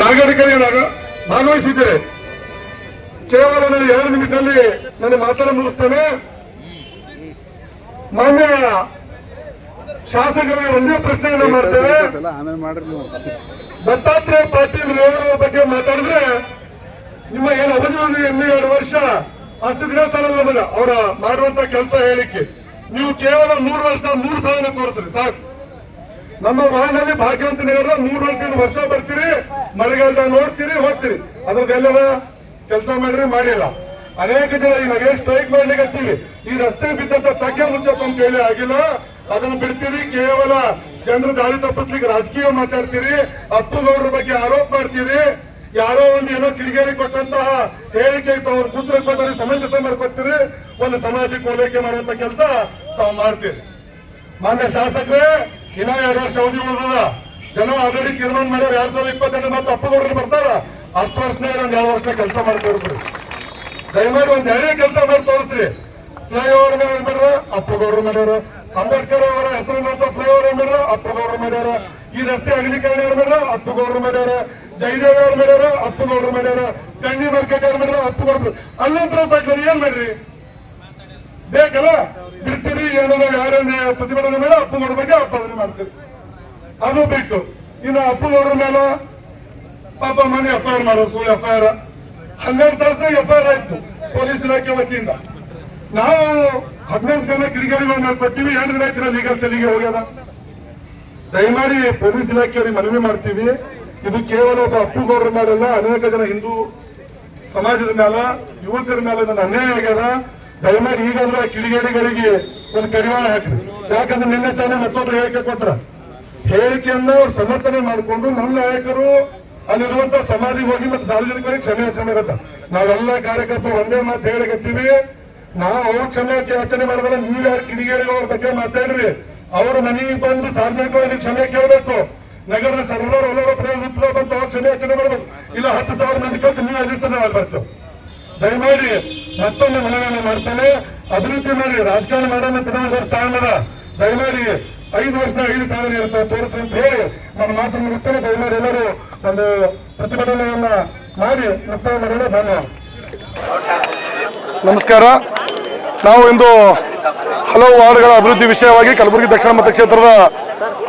ನಾಗರಿಕರಿಗೆ ಭಾಗವಹಿಸಿದ್ದೇನೆ. ಕೇವಲ ನಾನು 2 ನಿಮಿಷದಲ್ಲಿ ನನ್ನ ಮಾತನ್ನು ಮುಗಿಸ್ತೇನೆ. ಮಾನ್ಯ ಶಾಸಕರಿಗೆ ಒಂದೇ ಪ್ರಶ್ನೆಯನ್ನು ಮಾಡ್ತೇವೆ. ದತ್ತಾತ್ರೇಯ ಪಾಟೀಲ್ ಅವರ ಬಗ್ಗೆ ಮಾತಾಡಿದ್ರೆ ನಿಮ್ಮ ಏನು ಅವಧಿ 2 ವರ್ಷ ಅಷ್ಟು ದಿನ ಸಾಲಲ್ಲ ನಮಗೆ ಅವರ ಮಾಡುವಂತ ಕೆಲಸ ಹೇಳಿಕೆ. ನೀವು ಕೇವಲ 3 ವರ್ಷ 3 ಸಾಧನೆ ತೋರಿಸ್ರಿ ಸಾಕು. ನಮ್ಮ ವಾಹನದಲ್ಲಿ ಭಾಗ್ಯವಂತ ನಗರ 3 ವರ್ಷ ಬರ್ತೀರಿ, ಮಳೆಗಾಲದಾಗ ನೋಡ್ತೀರಿ, ಹೋಗ್ತೀರಿ. ಅದ್ರದ್ದೆಲ್ಲದ ಕೆಲಸ ಮಾಡ್ರಿ, ಮಾಡಿಲ್ಲ. ಅನೇಕ ಜನ ಈಗ ನಾವೇನು ಸ್ಟ್ರೈಕ್ ಮಾಡ್ಲಿಕ್ಕೆ ಈ ರಸ್ತೆ ಬಿದ್ದಂತ ತಗ್ಗೆ ಮುಚ್ಚಪ್ಪ ಅಂತ ಹೇಳಿ ಆಗಿಲ್ಲ. ಅದನ್ನು ಬಿಡ್ತೀರಿ. ಕೇವಲ ಜನರು ದಾರಿ ತಪ್ಪಿಸ್ಲಿಕ್ಕೆ ರಾಜಕೀಯ ಮಾತಾಡ್ತೀರಿ. ಅಪ್ಪುಗೌಡರ ಬಗ್ಗೆ ಆರೋಪ ಮಾಡ್ತೀರಿ. ಯಾರೋ ಒಂದು ಏನೋ ಕಿಡಿಗೇರಿ ಕೊಟ್ಟಂತಹ ಹೇಳಿಕೆ ತಾವು ಕೂತ್ರ ಕೊಟ್ಟರೆ ಸಮಂಜಸ ಮಾಡ್ಕೊತೀರಿ. ಒಂದು ಸಮಾಜಕ್ಕೆ ಓಲೈಕೆ ಮಾಡುವಂತ ಕೆಲಸ ತಾವು ಮಾಡ್ತೀರಿ. ಮಾನ್ಯ ಶಾಸಕರೇ, ಇನ್ನ 2 ವರ್ಷ ಅವಧಿ ಉಳಿದ ಜನ ಆಲ್ರೆಡಿ ತೀರ್ಮಾನ ಮಾಡ್ಯಾರ 2022 ಮತ್ತೆ ಅಪ್ಪುಗೌಡರು ಬರ್ತಾರ. ಅಷ್ಟು ವರ್ಷನಾಗ ಒಂದು 2 ವರ್ಷ ಕೆಲಸ ಮಾಡಿ ತೋರಿಸ್ರಿ. ದಯಮಾಡಿ ಒಂದ್ 2 ಕೆಲಸ ಮಾಡಿ ತೋರಿಸ್ರಿ. ಫ್ಲೈಓವರ್ ಮಾಡ್ಯಾರ, ಅಪ್ಪುಗೌಡರು ಮಾಡ್ಯಾರ. ಅಂಬೇಡ್ಕರ್ ಅವರ ಹೆಸರಿನಂತ ಫ್ಲೈಓವರ್ ಮಾಡ್ಯಾರ, ಅಪ್ಪುಗೌಡರು ಮಾಡ್ಯಾರ. ಈ ರಸ್ತೆ ಅಗಲೀಕರಣ ಮಾಡ್ಯಾರ, ಅಪ್ಪುಗೌಡರು ಮಾಡ್ಯಾರ. ಜಯದೇವ್ ಅವ್ರು ಮಾಡ್ಯಾರ, ಅಪ್ಪುಗೌಡರು ಮಾಡ್ಯಾರ. ಗಂಡಿ ಮಾರ್ಕೆಟ್ ಅವ್ರು ಮಾಡ್ಯಾರ, ಅಪ್ಪುಗೌಡರು. ಅಲ್ಲಂತರ ಪಟ್ಟರಿ ಏನ್ ಮಾಡ್ರಿ? ಬೇಕಲ್ಲ, ಬಿಡ್ತೀರಿ. ಏನೋ ಯಾರನ್ನ ಪ್ರತಿಭಟನೆ ಮೇಲೆ ಅಪ್ಪುಗೌಡರ ಬಗ್ಗೆ ಆಪಾದನೆ ಮಾಡ್ತೀರಿ. ಅದು ಬಿಟ್ಟು ಇನ್ನು ಅಪ್ಪುಗೌಡರ ಮೇಲೆ ಪಾಪ ಮನೆ FIR ಮಾಡೋರು, ಸುಳ್ಳು FIR 12 ತಾಸನಾಗ FIR ಆಯ್ತು ಪೊಲೀಸ್ ಇಲಾಖೆ ವತಿಯಿಂದ. ನಾವು 15 ಜನ ಕಿಡಿಗೇಡಿಗಳನ್ನ ಕೊಟ್ಟಿವಿ. 2 ದಿನ ಆಯ್ತು ಲೀಗಲ್ ಸೆಲ್ಲಿಗೆ ಹೋಗ್ಯದ. ದಯಮಾಡಿ ಪೊಲೀಸ್ ಇಲಾಖೆಯವರಿಗೆ ಮನವಿ ಮಾಡ್ತೀವಿ. ಇದು ಕೇವಲ ಒಬ್ಬ ಅಪ್ಪುಗೌಡರ ಮೇಲೆಲ್ಲ, ಅನೇಕ ಜನ ಹಿಂದೂ ಸಮಾಜದ ಮೇಲ, ಯುವಕರ ಮೇಲೆ ಇದೊಂದು ಅನ್ಯಾಯ ಆಗ್ಯದ. ದಯಮಾಡಿ ಈಗಾದ್ರೂ ಆ ಕಿಡಿಗೇಡಿಗಳಿಗೆ ಒಂದು ಕಡಿವಾಣ ಹಾಕ್ರಿ. ಯಾಕಂದ್ರೆ ನಿನ್ನೆ ತಾನೇ ಮತ್ತೊಬ್ರು ಹೇಳಿಕೆ ಕೊಟ್ರ. ಹೇಳಿಕೆಯನ್ನು ಅವ್ರು ಸಮರ್ಥನೆ ಮಾಡಿಕೊಂಡು ನಮ್ಮ ನಾಯಕರು ಅಲ್ಲಿರುವಂತ ಸಮಾಧಿಗೆ ಹೋಗಿ ಮತ್ತೆ ಸಾರ್ವಜನಿಕರಿಗೆ ಕ್ಷಮೆ ಯಾಚನೆ ಆಗತ್ತ. ನಾವೆಲ್ಲ ಕಾರ್ಯಕರ್ತರು ಒಂದೇ ಮಾತು ಹೇಳಿಕತ್ತೀವಿ. ನಾವು ಅವ್ರು ಕ್ಷಮೆ ಯಾಚನೆ ಮಾಡಿದ್ರೆ ನೀವು ಯಾರು ಕಿಡಿಗೇಡಿಗಳ ಬಗ್ಗೆ ಮಾತಾಡ್ರಿ. ಅವರು ಮನೆಗೆ ಬಂದು ಸಾರ್ವಜನಿಕವಾಗಿ ಕ್ಷಮೆ ಕೇಳಬೇಕು. ನಗರದ ಸರ್ವರ್ ಎಲ್ಲರೂ ಪ್ರಯೋಗ ಬಂತು ಅವ್ರು ಕ್ಷಮೆ ಯಾಚನೆ ಮಾಡಬೇಕು. ಇಲ್ಲ 10,000 ಮಂದಿ ಕಲ್ತು ನೀವು ಅಲ್ಲಿರ್ತಾನೆ ಅಲ್ಲಿ ಬರ್ತೇವೆ. ದಯಮಾಡಿ ಮತ್ತೊಂದು ಮನವಿಯನ್ನು ಮಾಡ್ತಾನೆ. ಅಭಿವೃದ್ಧಿ ಮಾಡಿ, ರಾಜಕಾರಣ ಮಾಡೋಣ ಅಂತ 1 ವರ್ಷ ಟೈಮ್ ಅದ. ದಯಮಾಡಿ 5 ವರ್ಷದ 5 ಸಾಧನೆ ಇರುತ್ತೆ ತೋರಿಸ್ರಿ ಅಂತ ಹೇಳಿ ನನ್ನ ಮಾತನ್ನು ಮುಗಿಸ್ತೇನೆ. ದಯಮಾಡಿ ಎಲ್ಲರೂ ಒಂದು ಪ್ರತಿಭಟನೆಯನ್ನ ಮಾಡಿ ಮುಕ್ತಾಯ ಮಾಡೋಣ. ಧನ್ಯವಾದ. ನಮಸ್ಕಾರ. ನಾವು ಇಂದು ಹಲವು ವಾರ್ಡ್ಗಳ ಅಭಿವೃದ್ಧಿ ವಿಷಯವಾಗಿ ಕಲಬುರಗಿ ದಕ್ಷಿಣ ಮತಕ್ಷೇತ್ರದ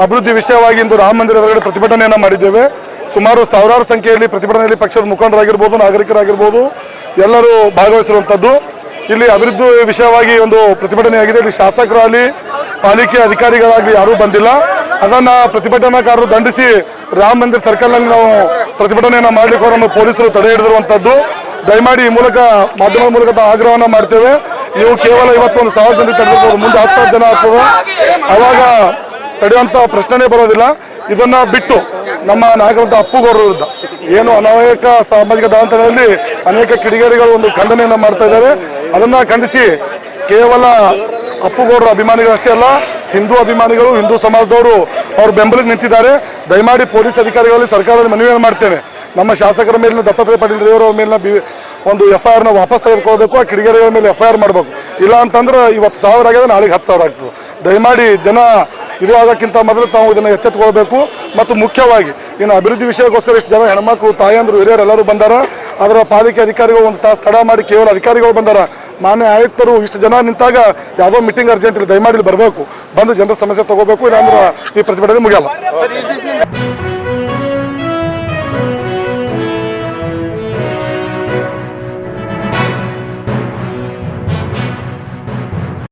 ಅಭಿವೃದ್ಧಿ ವಿಷಯವಾಗಿ ಇಂದು ರಾಮ ಮಂದಿರ ಹೊರಗಡೆ ಪ್ರತಿಭಟನೆಯನ್ನು ಮಾಡಿದ್ದೇವೆ. ಸುಮಾರು ಸಾವಿರಾರು ಸಂಖ್ಯೆಯಲ್ಲಿ ಪ್ರತಿಭಟನೆಯಲ್ಲಿ ಪಕ್ಷದ ಮುಖಂಡರಾಗಿರ್ಬೋದು, ನಾಗರಿಕರಾಗಿರ್ಬೋದು, ಎಲ್ಲರೂ ಭಾಗವಹಿಸಿರುವಂಥದ್ದು. ಇಲ್ಲಿ ಅಭಿವೃದ್ಧಿ ವಿಷಯವಾಗಿ ಒಂದು ಪ್ರತಿಭಟನೆಯಾಗಿದೆ. ಇಲ್ಲಿ ಶಾಸಕರಾಗಲಿ ಪಾಲಿಕೆ ಅಧಿಕಾರಿಗಳಾಗಲಿ ಯಾರೂ ಬಂದಿಲ್ಲ. ಅದನ್ನು ಪ್ರತಿಭಟನಾಕಾರರು ದಂಡಿಸಿ ರಾಮ ಮಂದಿರ ಸರ್ಕಲ್ನಲ್ಲಿ ನಾವು ಪ್ರತಿಭಟನೆಯನ್ನು ಮಾಡಲಿಕ್ಕೆ ಅವರನ್ನು ಪೊಲೀಸರು ತಡೆ ಹಿಡಿದಿರುವಂಥದ್ದು. ದಯಮಾಡಿ ಈ ಮೂಲಕ ಮಾಧ್ಯಮದ ಮೂಲಕ ಆಗ್ರಹವನ್ನು ಮಾಡ್ತೇವೆ. ನೀವು ಕೇವಲ ಇವತ್ತು 1,000 ಜನರಿಗೆ ತಡೆದಿರ್ಬೋದು, ಮುಂದೆ 10,000 ಜನ ಆಗ್ತದೆ. ಅವಾಗ ತಡೆಯುವಂಥ ಪ್ರಶ್ನೆನೇ ಬರೋದಿಲ್ಲ. ಇದನ್ನು ಬಿಟ್ಟು ನಮ್ಮ ನಾಯಕರಂತ ಅಪ್ಪುಗೌಡರ ವಿರುದ್ಧ ಏನು ಅನೇಕ ಸಾಮಾಜಿಕ ಜಾಲತಾಣದಲ್ಲಿ ಅನೇಕ ಕಿಡಿಗೇಡಿಗಳು ಒಂದು ಖಂಡನೆಯನ್ನು ಮಾಡ್ತಾ ಇದ್ದಾರೆ. ಅದನ್ನು ಖಂಡಿಸಿ ಕೇವಲ ಅಪ್ಪುಗೌಡರ ಅಭಿಮಾನಿಗಳಷ್ಟೇ ಅಲ್ಲ, ಹಿಂದೂ ಅಭಿಮಾನಿಗಳು, ಹಿಂದೂ ಸಮಾಜದವರು ಅವ್ರ ಬೆಂಬಲಕ್ಕೆ ನಿಂತಿದ್ದಾರೆ. ದಯಮಾಡಿ ಪೊಲೀಸ್ ಅಧಿಕಾರಿಗಳಲ್ಲಿ ಸರ್ಕಾರದ ಮನವಿಯನ್ನು ಮಾಡ್ತೇನೆ. ನಮ್ಮ ಶಾಸಕರ ಮೇಲಿನ ದತ್ತಾತ್ರೇಯ ಪಾಟೀಲ್ ಅವರ ಮೇಲಿನ ಒಂದು FIR ವಾಪಸ್ ತೆಗೆದುಕೊಳ್ಬೇಕು. ಆ ಕಿಡಿಗೇಡಿಗಳ ಮೇಲೆ FIR ಮಾಡಬೇಕು. ಇಲ್ಲ ಅಂತಂದ್ರೆ ಇವತ್ತು 1,000 ಆಗಿದೆ, ನಾಳೆಗೆ 10,000 ಆಗ್ತದೆ. ದಯಮಾಡಿ ಜನ ಇದು ಆಗೋಕ್ಕಿಂತ ಮೊದಲು ತಾವು ಇದನ್ನು ಎಚ್ಚೆತ್ತುಕೊಳ್ಬೇಕು. ಮತ್ತು ಮುಖ್ಯವಾಗಿ ಇನ್ನು ಅಭಿವೃದ್ಧಿ ವಿಷಯಕ್ಕೋಸ್ಕರ ಇಷ್ಟು ಜನ ಹೆಣ್ಮಕ್ಳು, ತಾಯಂದರು, ಹಿರಿಯರು ಎಲ್ಲರೂ ಬಂದಾರ. ಅದರ ಪಾಲಿಕೆ ಅಧಿಕಾರಿಗಳು 1 ತಾಸು ತಡ ಮಾಡಿ ಕೇವಲ ಅಧಿಕಾರಿಗಳು ಬಂದಾರ. ಮಾನ್ಯ ಆಯುಕ್ತರು ಇಷ್ಟು ಜನ ನಿಂತಾಗ ಯಾವುದೋ ಮೀಟಿಂಗ್ ಅರ್ಜೆಂಟ್ ಇಲ್ಲ, ದಯಮಾಡಿ ಇಲ್ಲಿ ಬರಬೇಕು, ಬಂದು ಜನರ ಸಮಸ್ಯೆ ತಗೋಬೇಕು. ಇಲ್ಲಾಂದ್ರೆ ಈ ಪ್ರತಿಭಟನೆ ಮುಗಿಯಲ್ಲ.